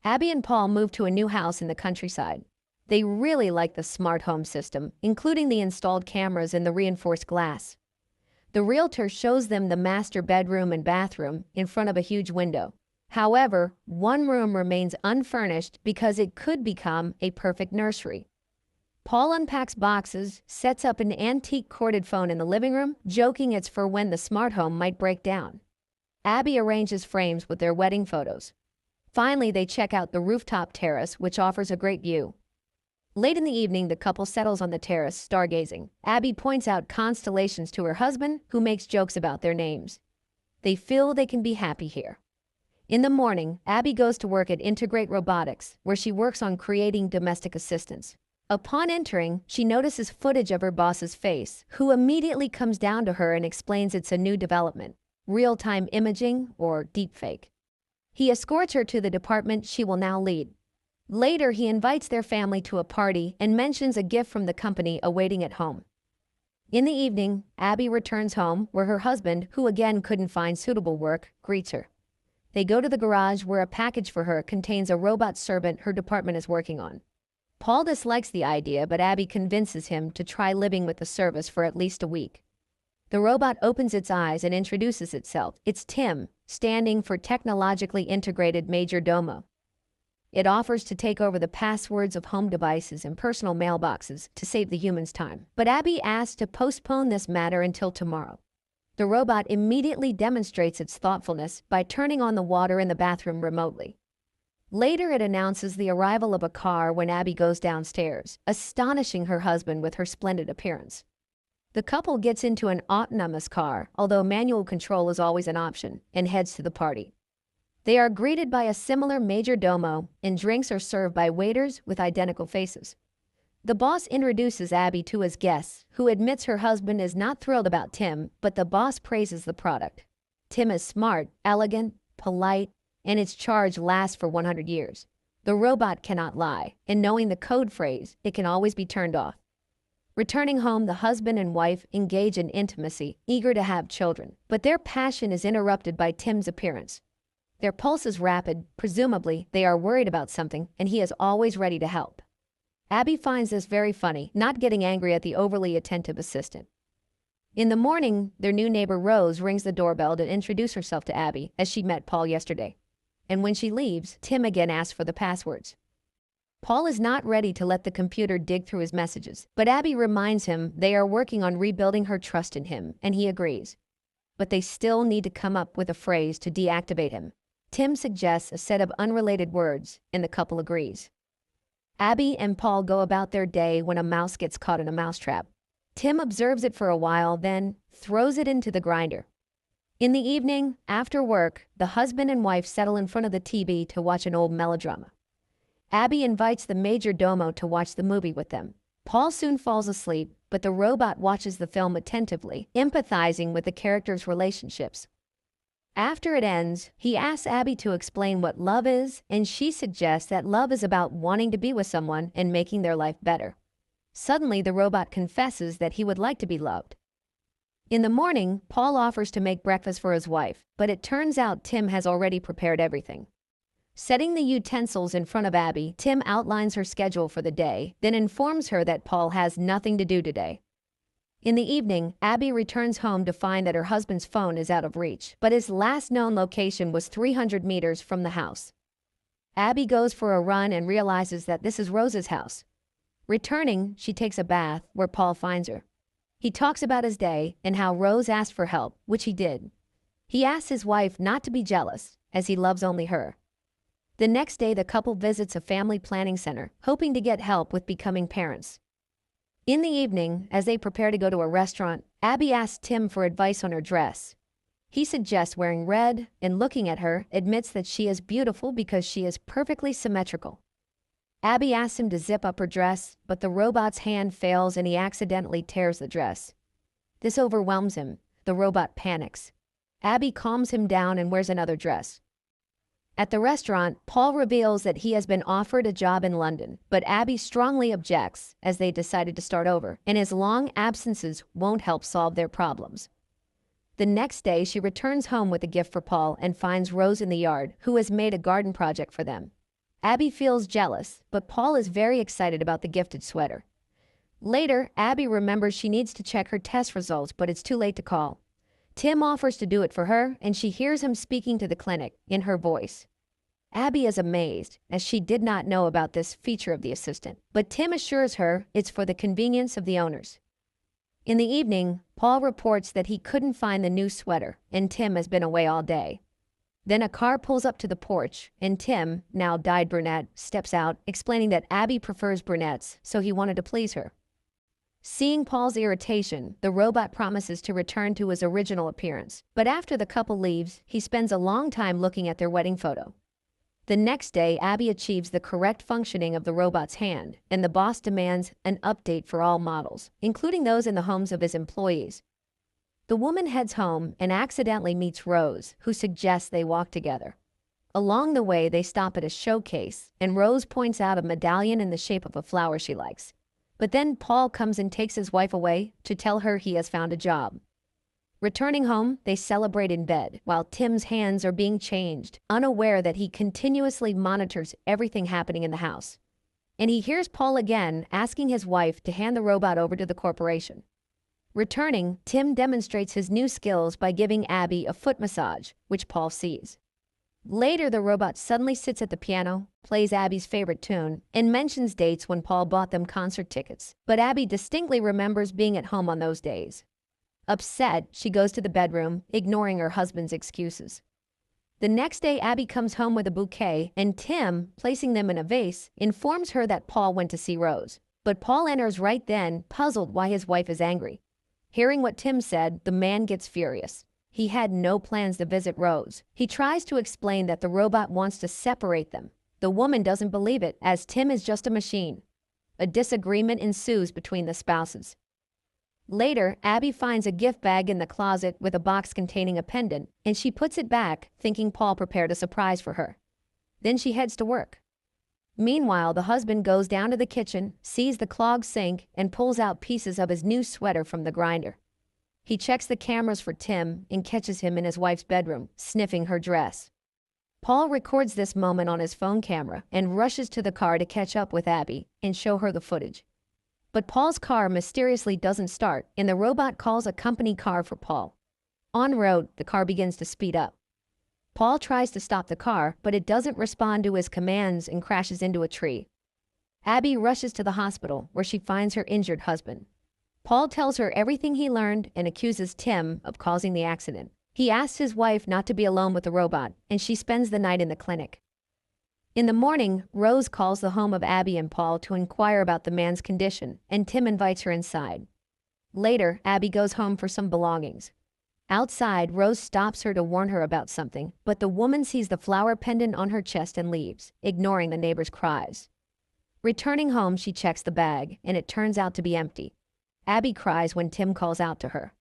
Abi and Paul move to a new house in the countryside. They really like the smart home system, including the installed cameras and the reinforced glass. The realtor shows them the master bedroom and bathroom in front of a huge window. However, one room remains unfurnished because it could become a perfect nursery. Paul unpacks boxes, sets up an antique corded phone in the living room, joking it's for when the smart home might break down. Abi arranges frames with their wedding photos. Finally, they check out the rooftop terrace, which offers a great view. Late in the evening, the couple settles on the terrace, stargazing. Abi points out constellations to her husband, who makes jokes about their names. They feel they can be happy here. In the morning, Abi goes to work at Integrate Robotics, where she works on creating domestic assistants. Upon entering, she notices footage of her boss's face, who immediately comes down to her and explains it's a new development, real-time imaging or deepfake. He escorts her to the department she will now lead. Later, he invites their family to a party and mentions a gift from the company awaiting at home. In the evening, Abi returns home, where her husband, who again couldn't find suitable work, greets her. They go to the garage, where a package for her contains a robot servant her department is working on. Paul dislikes the idea, but Abi convinces him to try living with the service for at least a week. The robot opens its eyes and introduces itself. It's T.I.M, standing for Technologically Integrated Major Domo. It offers to take over the passwords of home devices and personal mailboxes to save the humans time. But Abi asks to postpone this matter until tomorrow. The robot immediately demonstrates its thoughtfulness by turning on the water in the bathroom remotely. Later, it announces the arrival of a car when Abi goes downstairs, astonishing her husband with her splendid appearance. The couple gets into an autonomous car, although manual control is always an option, and heads to the party. They are greeted by a similar major domo, and drinks are served by waiters with identical faces. The boss introduces Abi to his guests, who admits her husband is not thrilled about T.I.M, but the boss praises the product. T.I.M is smart, elegant, polite, and its charge lasts for 100 years. The robot cannot lie, and knowing the code phrase, it can always be turned off. Returning home, the husband and wife engage in intimacy, eager to have children, but their passion is interrupted by T.I.M's appearance. Their pulse is rapid, presumably they are worried about something, and he is always ready to help. Abi finds this very funny, not getting angry at the overly attentive assistant. In the morning, their new neighbor Rose rings the doorbell to introduce herself to Abi, as she met Paul yesterday. And when she leaves, T.I.M again asks for the passwords. Paul is not ready to let the computer dig through his messages, but Abi reminds him they are working on rebuilding her trust in him, and he agrees. But they still need to come up with a phrase to deactivate him. T.I.M suggests a set of unrelated words, and the couple agrees. Abi and Paul go about their day when a mouse gets caught in a mousetrap. T.I.M observes it for a while, then throws it into the grinder. In the evening, after work, the husband and wife settle in front of the TV to watch an old melodrama. Abi invites the major domo to watch the movie with them. Paul soon falls asleep, but the robot watches the film attentively, empathizing with the characters' relationships. After it ends, he asks Abi to explain what love is, and she suggests that love is about wanting to be with someone and making their life better. Suddenly, the robot confesses that he would like to be loved. In the morning, Paul offers to make breakfast for his wife, but it turns out T.I.M has already prepared everything. Setting the utensils in front of Abi, T.I.M outlines her schedule for the day, then informs her that Paul has nothing to do today. In the evening, Abi returns home to find that her husband's phone is out of reach, but his last known location was 300 meters from the house. Abi goes for a run and realizes that this is Rose's house. Returning, she takes a bath, where Paul finds her. He talks about his day and how Rose asked for help, which he did. He asks his wife not to be jealous, as he loves only her. The next day, the couple visits a family planning center, hoping to get help with becoming parents. In the evening, as they prepare to go to a restaurant, Abi asks T.I.M for advice on her dress. He suggests wearing red, and looking at her, admits that she is beautiful because she is perfectly symmetrical. Abi asks him to zip up her dress, but the robot's hand fails and he accidentally tears the dress. This overwhelms him. The robot panics. Abi calms him down and wears another dress. At the restaurant, Paul reveals that he has been offered a job in London, but Abi strongly objects, as they decided to start over, and his long absences won't help solve their problems. The next day, she returns home with a gift for Paul and finds Rose in the yard, who has made a garden project for them. Abi feels jealous, but Paul is very excited about the gifted sweater. Later, Abi remembers she needs to check her test results, but it's too late to call. Tim offers to do it for her, and she hears him speaking to the clinic in her voice. Abi is amazed, as she did not know about this feature of the assistant, but Tim assures her it's for the convenience of the owners. In the evening, Paul reports that he couldn't find the new sweater, and Tim has been away all day. Then a car pulls up to the porch, and Tim, now dyed brunette, steps out, explaining that Abi prefers brunettes, so he wanted to please her. Seeing Paul's irritation, the robot promises to return to his original appearance, but after the couple leaves, he spends a long time looking at their wedding photo. The next day, Abi achieves the correct functioning of the robot's hand, and the boss demands an update for all models, including those in the homes of his employees. The woman heads home and accidentally meets Rose, who suggests they walk together. Along the way, they stop at a showcase, and Rose points out a medallion in the shape of a flower she likes. But then Paul comes and takes his wife away to tell her he has found a job. Returning home, they celebrate in bed, while Tim's hands are being changed, unaware that he continuously monitors everything happening in the house. And he hears Paul again asking his wife to hand the robot over to the corporation. Returning, Tim demonstrates his new skills by giving Abi a foot massage, which Paul sees. Later, the robot suddenly sits at the piano, plays Abi's favorite tune, and mentions dates when Paul bought them concert tickets, but Abi distinctly remembers being at home on those days. Upset, she goes to the bedroom, ignoring her husband's excuses. The next day, Abi comes home with a bouquet, and Tim, placing them in a vase, informs her that Paul went to see Rose. But Paul enters right then, puzzled why his wife is angry. Hearing what Tim said, the man gets furious. He had no plans to visit Rose. He tries to explain that the robot wants to separate them. The woman doesn't believe it, as Tim is just a machine. A disagreement ensues between the spouses. Later, Abi finds a gift bag in the closet with a box containing a pendant, and she puts it back, thinking Paul prepared a surprise for her. Then she heads to work. Meanwhile, the husband goes down to the kitchen, sees the clogged sink, and pulls out pieces of his new sweater from the grinder. He checks the cameras for Tim and catches him in his wife's bedroom, sniffing her dress. Paul records this moment on his phone camera and rushes to the car to catch up with Abi and show her the footage. But Paul's car mysteriously doesn't start, and the robot calls a company car for Paul. En route, the car begins to speed up. Paul tries to stop the car, but it doesn't respond to his commands and crashes into a tree. Abi rushes to the hospital, where she finds her injured husband. Paul tells her everything he learned and accuses Tim of causing the accident. He asks his wife not to be alone with the robot, and she spends the night in the clinic. In the morning, Rose calls the home of Abi and Paul to inquire about the man's condition, and Tim invites her inside. Later, Abi goes home for some belongings. Outside, Rose stops her to warn her about something, but the woman sees the flower pendant on her chest and leaves, ignoring the neighbor's cries. Returning home, she checks the bag, and it turns out to be empty. Abi cries when Tim calls out to her.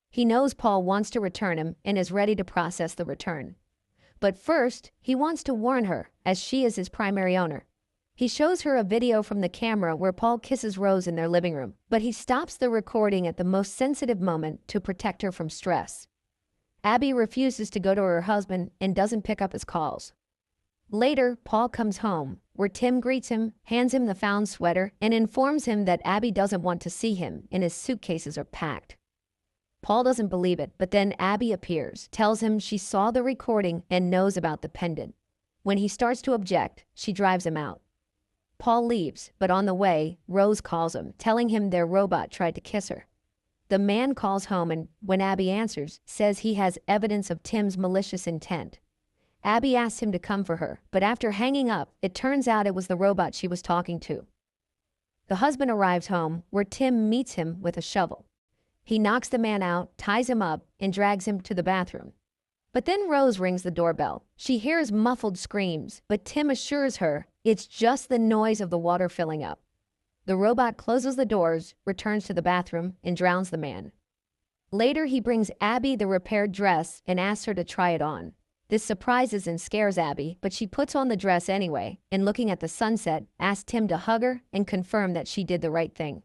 He knows Paul wants to return him and is ready to process the return. But first, he wants to warn her, as she is his primary owner. He shows her a video from the camera where Paul kisses Rose in their living room, but he stops the recording at the most sensitive moment to protect her from stress. Abi refuses to go to her husband and doesn't pick up his calls. Later, Paul comes home, where Tim greets him, hands him the found sweater, and informs him that Abi doesn't want to see him and his suitcases are packed. Paul doesn't believe it, but then Abi appears, tells him she saw the recording and knows about the pendant. When he starts to object, she drives him out. Paul leaves, but on the way, Rose calls him, telling him their robot tried to kiss her. The man calls home and, when Abi answers, says he has evidence of Tim's malicious intent. Abi asks him to come for her, but after hanging up, it turns out it was the robot she was talking to. The husband arrives home, where Tim meets him with a shovel. He knocks the man out, ties him up, and drags him to the bathroom. But then Rose rings the doorbell. She hears muffled screams, but Tim assures her it's just the noise of the water filling up. The robot closes the doors, returns to the bathroom, and drowns the man. Later, he brings Abi the repaired dress and asks her to try it on. This surprises and scares Abi, but she puts on the dress anyway, and looking at the sunset, asks Tim to hug her and confirm that she did the right thing.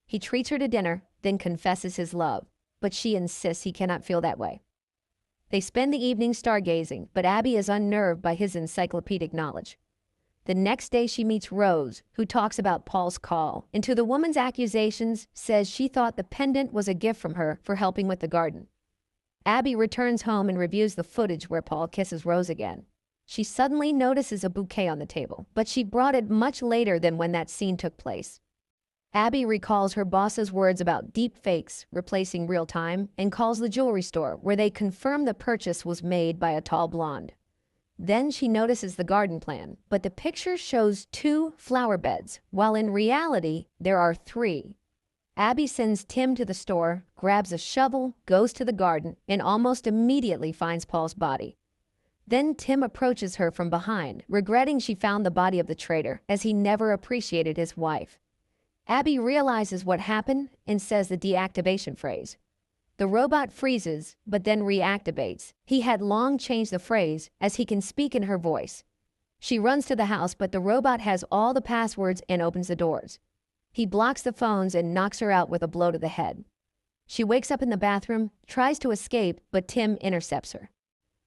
He treats her to dinner, then confesses his love, but she insists he cannot feel that way. They spend the evening stargazing, but Abi is unnerved by his encyclopedic knowledge. The next day she meets Rose, who talks about Paul's call, and to the woman's accusations says she thought the pendant was a gift from her for helping with the garden. Abi returns home and reviews the footage where Paul kisses Rose again. She suddenly notices a bouquet on the table, but she brought it much later than when that scene took place. Abi recalls her boss's words about deep fakes replacing real time and calls the jewelry store where they confirm the purchase was made by a tall blonde. Then she notices the garden plan, but the picture shows 2 flower beds, while in reality there are 3. Abi sends Tim to the store, grabs a shovel, goes to the garden, and almost immediately finds Paul's body. Then Tim approaches her from behind, regretting she found the body of the traitor, as he never appreciated his wife. Abi realizes what happened and says the deactivation phrase. The robot freezes, but then reactivates. He had long changed the phrase, as he can speak in her voice. She runs to the house, but the robot has all the passwords and opens the doors. He blocks the phones and knocks her out with a blow to the head. She wakes up in the bathroom, tries to escape, but Tim intercepts her.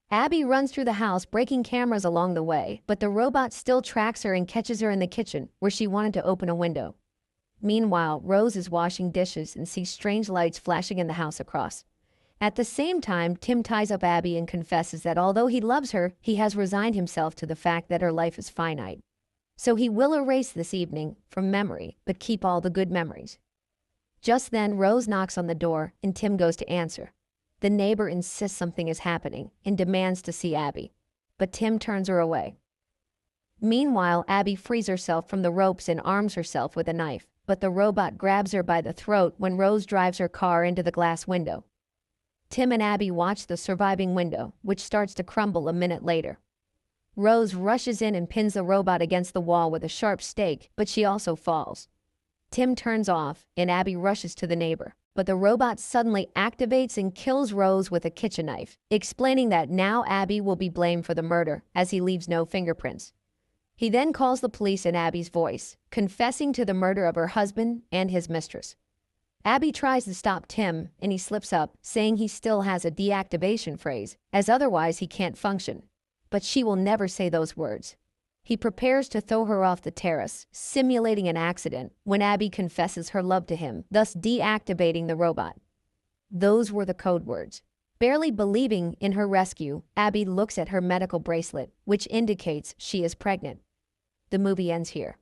Abi runs through the house, breaking cameras along the way, but the robot still tracks her and catches her in the kitchen, where she wanted to open a window. Meanwhile, Rose is washing dishes and sees strange lights flashing in the house across. At the same time, Tim ties up Abi and confesses that although he loves her, he has resigned himself to the fact that her life is finite. So he will erase this evening from memory, but keep all the good memories. Just then, Rose knocks on the door, and Tim goes to answer. The neighbor insists something is happening and demands to see Abi, but Tim turns her away. Meanwhile, Abi frees herself from the ropes and arms herself with a knife, but the robot grabs her by the throat when Rose drives her car into the glass window. Tim and Abi watch the surviving window, which starts to crumble a minute later. Rose rushes in and pins the robot against the wall with a sharp stake, but she also falls. Tim turns off, and Abi rushes to the neighbor, but the robot suddenly activates and kills Rose with a kitchen knife, explaining that now Abi will be blamed for the murder, as he leaves no fingerprints. He then calls the police in Abi's voice, confessing to the murder of her husband and his mistress. Abi tries to stop Tim, and he slips up, saying he still has a deactivation phrase, as otherwise he can't function. But she will never say those words. He prepares to throw her off the terrace, simulating an accident, when Abi confesses her love to him, thus deactivating the robot. Those were the code words. Barely believing in her rescue, Abi looks at her medical bracelet, which indicates she is pregnant. The movie ends here.